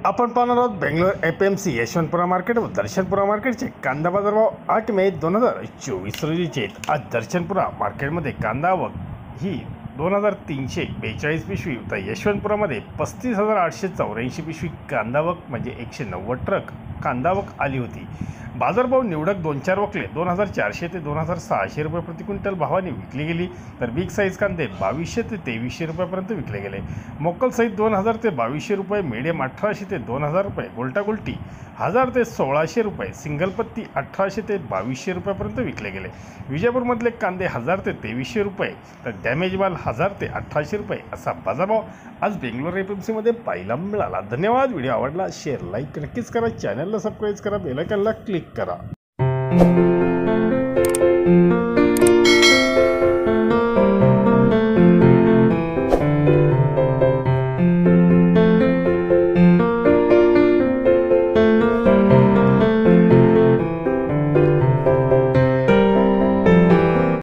आपण पाहणार आहोत बेंगलोर एपीएमसी यशवंतपुरा मार्केट व दर्शनपुरा मार्केटचे कांदा बाजारभाव 8 मे 2024 रोजीचे। आज दर्शनपुरा मार्केटमध्ये कांदा आवक ही 2342 पिशवी तर यशवंतपुरामध्ये 35884 पिशवी कांदा आवक म्हणजे 190 ट्रक कांदा आवक आली होती। बाजारभाव निवडक 2-4 वकले 2400 ते 2600 रुपये प्रति क्विंटल भावाने विकली गेली, तर बिग साईज कांदे 2200 ते 2300 रुपयापर्यंत विकले गेले। मोकल साईज 2000 ते 2200 रुपये, मीडियम 1800 ते 2000 रुपये, गोल्टा गोल्टी 1000 ते 1600 रुपये, सिंगल पत्ती 1800 ते 2200 रुपयापर्यंत विकले गेले। विजयपूरमधले कांदे 1000 ते 2300 रुपये, तर डॅमेज माल 1000 ते 1800 रुपये असा बाजारभाव आज बेंगलोर एपीएमसीमध्ये पाहायला मिळाला। धन्यवाद। व्हिडिओ आवडला शेअर लाईक नक्कीच करा, चॅनलला सबस्क्राईब करा, बेल आयकॉनला क्लिक करा।